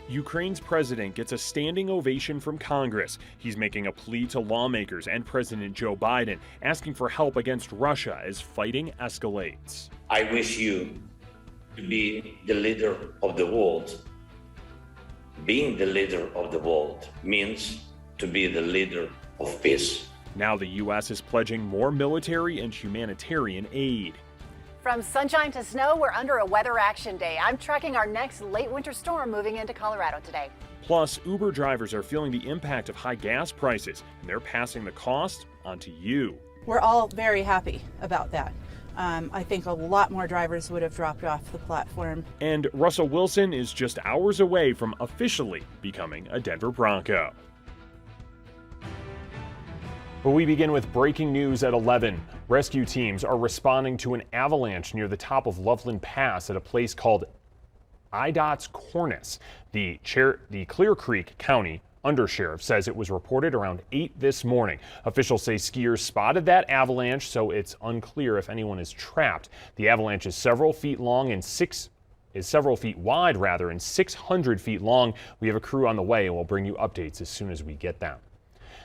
Ukraine's president gets a standing ovation from Congress. He's making a plea to lawmakers and President Joe Biden, asking for help against Russia as fighting escalates. I wish you to be the leader of the world. Being the leader of the world means to be the leader of peace. Now the U.S. is pledging more military and humanitarian aid. From sunshine to snow, we're under a weather action day. I'm tracking our next late winter storm moving into Colorado today. Plus, Uber drivers are feeling the impact of high gas prices, and they're passing the cost onto you. We're all very happy about that. I think a lot more drivers would have dropped off the platform. And Russell Wilson is just hours away from officially becoming a Denver Bronco. But we begin with breaking news at 11. Rescue teams are responding to an avalanche near the top of Loveland Pass at a place called IDOT's Cornice. The Clear Creek County undersheriff says it was reported around 8 this morning. Officials say skiers spotted that avalanche, so it's unclear if anyone is trapped. The avalanche is several feet long and several feet wide and 600 feet long. We have a crew on the way and we'll bring you updates as soon as we get them.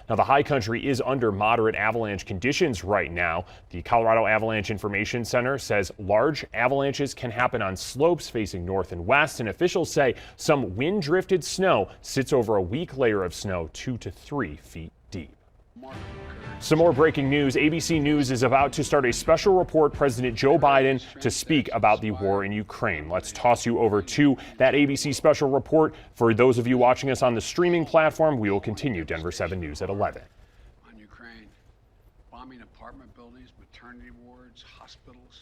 Now, the high country is under moderate avalanche conditions right now. The Colorado Avalanche Information Center says large avalanches can happen on slopes facing north and west, and officials say some wind-drifted snow sits over a weak layer of snow 2 to 3 feet deep. Some more breaking news. ABC News is about to start a special report President Joe Biden to speak about the war in Ukraine. Let's toss you over to that ABC special report. For those of you watching us on the streaming platform, we will continue Denver 7 News at 11. On Ukraine, bombing apartment buildings, maternity wards, hospitals.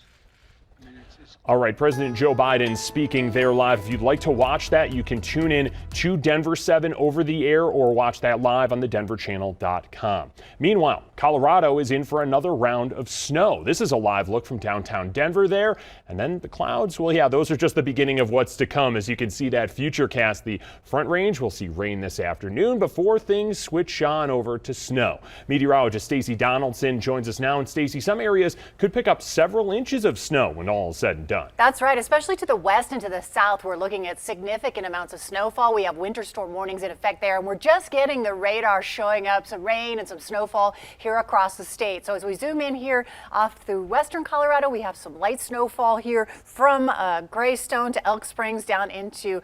I mean, it's All right, President Joe Biden speaking there live. If you'd like to watch that, you can tune in to Denver 7 over the air or watch that live on the denverchannel.com. Meanwhile, Colorado is in for another round of snow. This is a live look from downtown Denver there. And then the clouds, well, yeah, those are just the beginning of what's to come. As you can see that futurecast, the Front Range will see rain this afternoon before things switch on over to snow. Meteorologist Stacey Donaldson joins us now. And Stacey, some areas could pick up several inches of snow when all is said and done. That's right, especially to the west and to the south. We're looking at significant amounts of snowfall. We have winter storm warnings in effect there, and we're just getting the radar showing up some rain and some snowfall here across the state. So as we zoom in here off through western Colorado, we have some light snowfall here from Greystone to Elk Springs down into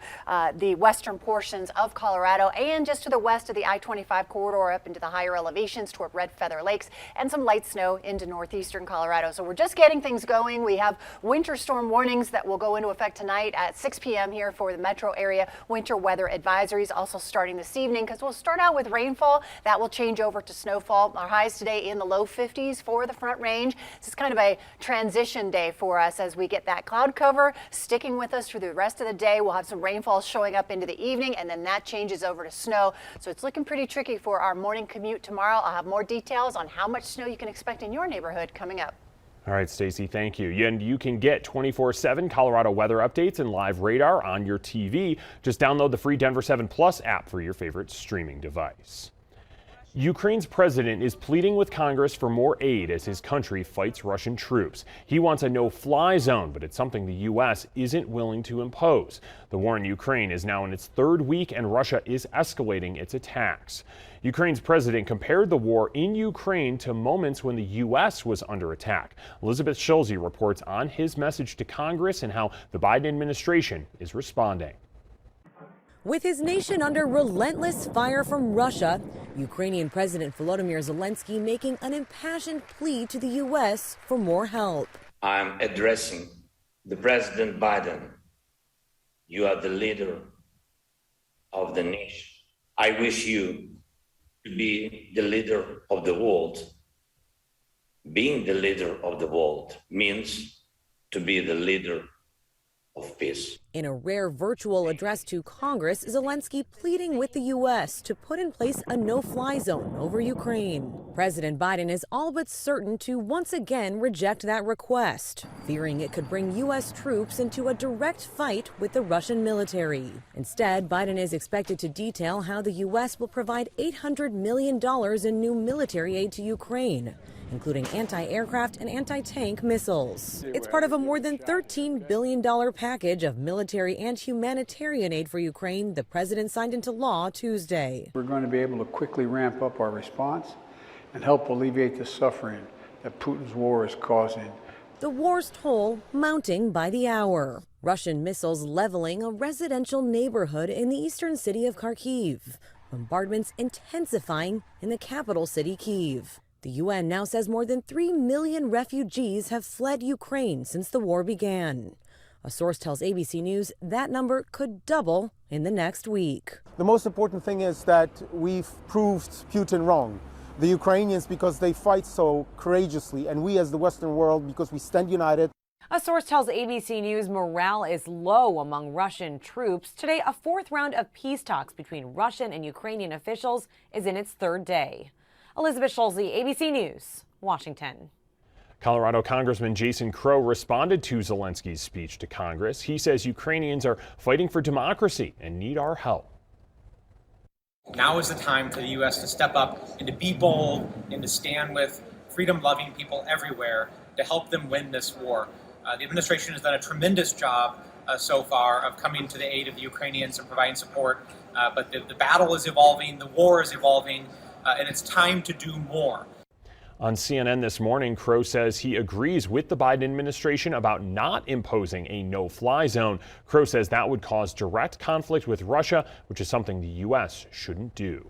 the western portions of Colorado, and just to the west of the I-25 corridor up into the higher elevations toward Red Feather Lakes, and some light snow into northeastern Colorado. So we're just getting things going. We have winter storm warnings that will go into effect tonight at 6 p.m. here for the metro area. Winter weather advisories also starting this evening, because we'll start out with rainfall. That will change over to snowfall. Our highs today in the low 50s for the Front Range. This is kind of a transition day for us as we get that cloud cover sticking with us through the rest of the day. We'll have some rainfall showing up into the evening, and then that changes over to snow. So it's looking pretty tricky for our morning commute tomorrow. I'll have more details on how much snow you can expect in your neighborhood coming up. All right, Stacey, thank you. And you can get 24/7 Colorado weather updates and live radar on your TV. Just download the free Denver 7 Plus app for your favorite streaming device. Ukraine's president is pleading with Congress for more aid as his country fights Russian troops. He wants a no-fly zone, but it's something the U.S. isn't willing to impose. The war in Ukraine is now in its third week, and Russia is escalating its attacks. Ukraine's president compared the war in Ukraine to moments when the U.S. was under attack. Elizabeth Schulze reports on his message to Congress and how the Biden administration is responding. With his nation under relentless fire from Russia, Ukrainian President Volodymyr Zelenskyy making an impassioned plea to the U.S. for more help. I'm addressing the President Biden. You are the leader of the nation. I wish you to be the leader of the world. Being the leader of the world means to be the leader of peace. In a rare virtual address to Congress, Zelenskyy pleading with the U.S. to put in place a no-fly zone over Ukraine. President Biden is all but certain to once again reject that request, fearing it could bring U.S. troops into a direct fight with the Russian military. Instead, Biden is expected to detail how the U.S. will provide $800 million in new military aid to Ukraine, including anti-aircraft and anti-tank missiles. It's part of a more than $13 billion package of military and humanitarian aid for Ukraine the president signed into law Tuesday. We're going to be able to quickly ramp up our response and help alleviate the suffering that Putin's war is causing. The war's toll mounting by the hour. Russian missiles leveling a residential neighborhood in the eastern city of Kharkiv. Bombardments intensifying in the capital city, Kyiv. The UN now says more than 3 million refugees have fled Ukraine since the war began. A source tells ABC News that number could double in the next week. The most important thing is that we've proved Putin wrong. The Ukrainians, because they fight so courageously, and we as the Western world, because we stand united. A source tells ABC News morale is low among Russian troops. Today, a fourth round of peace talks between Russian and Ukrainian officials is in its third day. Elizabeth Schulze, ABC News, Washington. Colorado Congressman Jason Crow responded to Zelensky's speech to Congress. He says Ukrainians are fighting for democracy and need our help. Now is the time for the U.S. to step up and to be bold and to stand with freedom-loving people everywhere to help them win this war. The administration has done a tremendous job so far of coming to the aid of the Ukrainians and providing support, but the battle is evolving, the war is evolving, and it's time to do more. On CNN this morning, Crow says he agrees with the Biden administration about not imposing a no-fly zone. Crow says that would cause direct conflict with Russia, which is something the U.S. shouldn't do.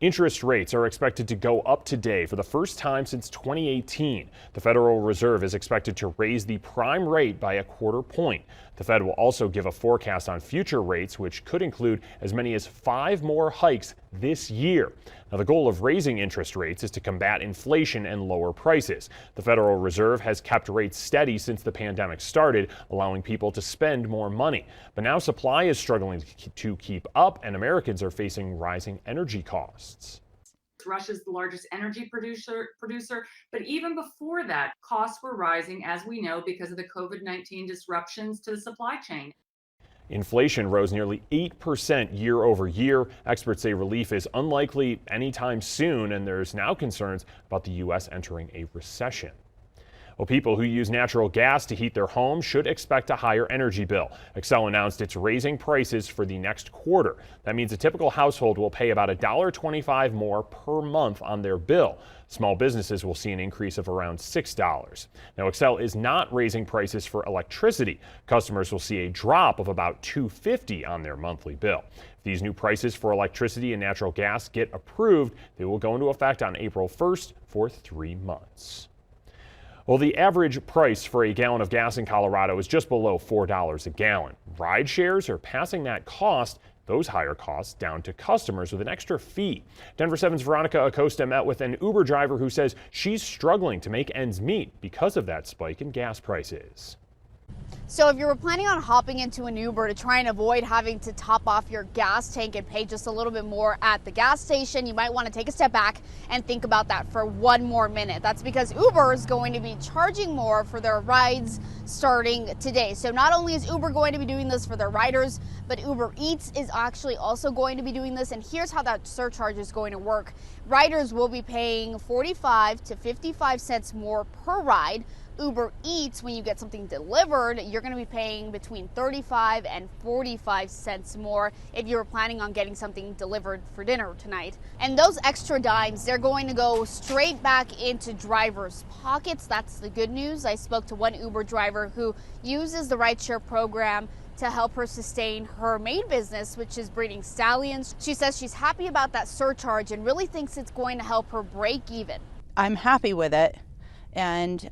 Interest rates are expected to go up today for the first time since 2018. The Federal Reserve is expected to raise the prime rate by a quarter point. The Fed will also give a forecast on future rates, which could include as many as 5 more hikes this year. Now, the goal of raising interest rates is to combat inflation and lower prices. The Federal Reserve has kept rates steady since the pandemic started, allowing people to spend more money. But now supply is struggling to keep up, and Americans are facing rising energy costs. Russia's the largest energy producer, but even before that, costs were rising, as we know, because of the COVID-19 disruptions to the supply chain. Inflation rose nearly 8% year over year. Experts say relief is unlikely anytime soon, and there's now concerns about the U.S. entering a recession. Well, people who use natural gas to heat their homes should expect a higher energy bill. Xcel announced it's raising prices for the next quarter. That means a typical household will pay about $1.25 more per month on their bill. Small businesses will see an increase of around $6. Now, Xcel is not raising prices for electricity. Customers will see a drop of about $2.50 on their monthly bill. If these new prices for electricity and natural gas get approved, they will go into effect on April 1st for 3 months. Well, the average price for a gallon of gas in Colorado is just below $4 a gallon. Rideshares are passing that cost, those higher costs, down to customers with an extra fee. Denver 7's Veronica Acosta met with an Uber driver who says she's struggling to make ends meet because of that spike in gas prices. So if you were planning on hopping into an Uber to try and avoid having to top off your gas tank and pay just a little bit more at the gas station, you might want to take a step back and think about that for 1 more minute. That's because Uber is going to be charging more for their rides starting today. So not only is Uber going to be doing this for their riders, but Uber Eats is actually also going to be doing this. And here's how that surcharge is going to work. Riders will be paying 45 to 55 cents more per ride. Uber Eats, when you get something delivered, you're going to be paying between 35 and 45 cents more if you were planning on getting something delivered for dinner tonight. And those extra dimes, they're going to go straight back into drivers' pockets. That's the good news. I spoke to one Uber driver who uses the Rideshare program to help her sustain her main business, which is breeding stallions. She says she's happy about that surcharge and really thinks it's going to help her break even. I'm happy with it. And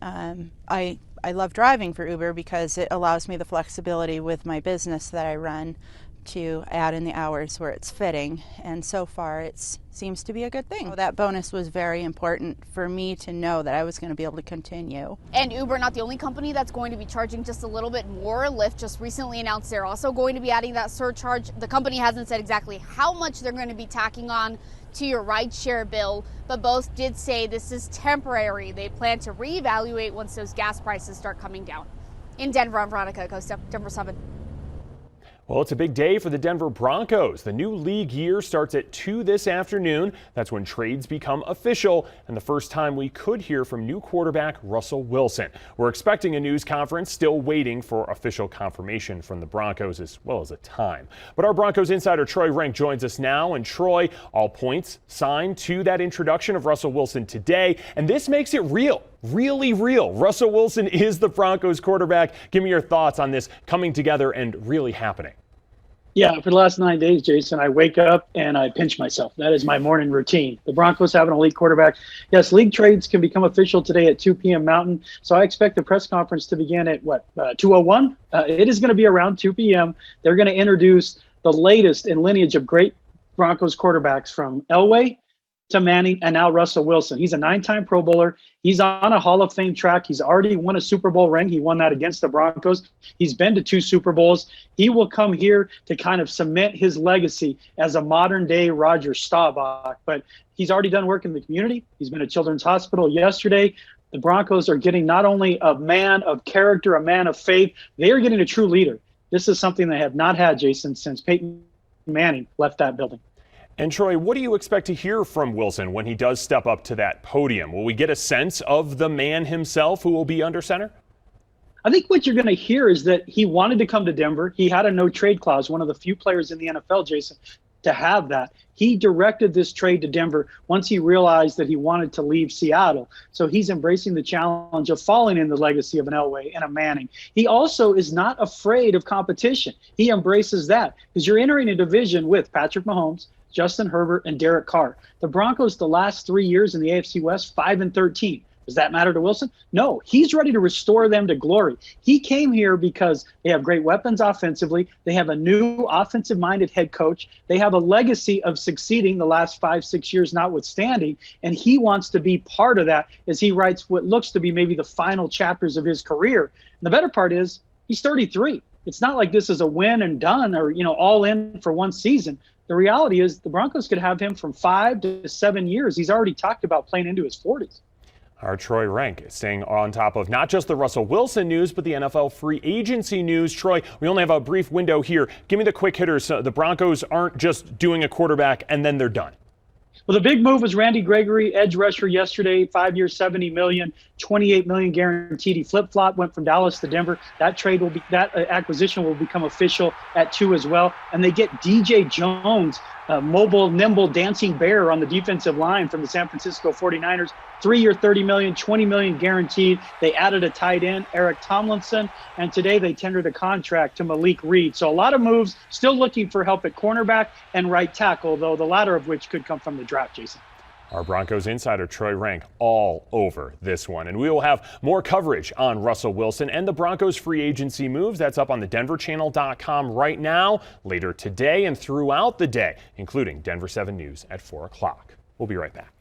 I love driving for Uber because it allows me the flexibility with my business that I run to add in the hours where it's fitting. And so far, it seems to be a good thing. That bonus was very important for me to know that I was going to be able to continue. And Uber, not the only company that's going to be charging just a little bit more. Lyft just recently announced they're also going to be adding that surcharge. The company hasn't said exactly how much they're going to be tacking on to your rideshare bill, but both did say this is temporary. They plan to reevaluate once those gas prices start coming down. In Denver, I'm Veronica Acosta, Denver 7. Well, it's a big day for the Denver Broncos. The new league year starts at 2 this afternoon. That's when trades become official, and the first time we could hear from new quarterback Russell Wilson. We're expecting a news conference, still waiting for official confirmation from the Broncos as well as a time. But our Broncos insider Troy Renck joins us now. And Troy, all points signed to that introduction of Russell Wilson today, and this makes it real. Really real. Russell Wilson is the Broncos quarterback. Give me your thoughts on this coming together and really happening. Yeah, for the last 9 days, Jason, I wake up and I pinch myself. That is my morning routine. The Broncos have an elite quarterback. Yes, league trades can become official today at 2 p.m. Mountain. So I expect the press conference to begin at 2:01? It is going to be around 2 p.m. They're going to introduce the latest in lineage of great Broncos quarterbacks from Elway to Manning and now Russell Wilson. He's a 9-time Pro Bowler. He's on a Hall of Fame track. He's already won a Super Bowl ring. He won that against the Broncos. He's been to 2 Super Bowls. He will come here to kind of cement his legacy as a modern day Roger Staubach. But he's already done work in the community. He's been at Children's Hospital yesterday. The Broncos are getting not only a man of character, a man of faith, they are getting a true leader. This is something they have not had, Jason, since Peyton Manning left that building. And Troy, what do you expect to hear from Wilson when he does step up to that podium? Will we get a sense of the man himself who will be under center? I think what you're going to hear is that he wanted to come to Denver. He had a no-trade clause, one of the few players in the NFL, Jason, to have that. He directed this trade to Denver once he realized that he wanted to leave Seattle. So he's embracing the challenge of following in the legacy of an Elway and a Manning. He also is not afraid of competition. He embraces that because you're entering a division with Patrick Mahomes, Justin Herbert, and Derek Carr. The Broncos, the last 3 years in the AFC West, 5-13. Does that matter to Wilson? No, he's ready to restore them to glory. He came here because they have great weapons offensively. They have a new offensive-minded head coach. They have a legacy of succeeding the last 5-6 years notwithstanding, and he wants to be part of that as he writes what looks to be maybe the final chapters of his career. And the better part is he's 33. It's not like this is a win and done or, all in for one season. The reality is the Broncos could have him from 5 to 7 years. He's already talked about playing into his 40s. Our Troy Renck staying on top of not just the Russell Wilson news, but the NFL free agency news. Troy, we only have a brief window here. Give me the quick hitters. The Broncos aren't just doing a quarterback and then they're done. Well, the big move was Randy Gregory, edge rusher yesterday, 5 years, $70 million, $28 million guaranteed. He flip-flop, went from Dallas to Denver. That acquisition will become official at 2 as well. And they get DJ Jones, a mobile, nimble, dancing bear on the defensive line from the San Francisco 49ers. 3-year, $30 million, $20 million guaranteed. They added a tight end, Eric Tomlinson, and today they tendered a contract to Malik Reed. So a lot of moves, still looking for help at cornerback and right tackle, though the latter of which could come from the draft, Jason. Our Broncos insider Troy Renck all over this one. And we will have more coverage on Russell Wilson and the Broncos free agency moves. That's up on the denverchannel.com right now, later today and throughout the day, including Denver 7 News at 4 o'clock. We'll be right back.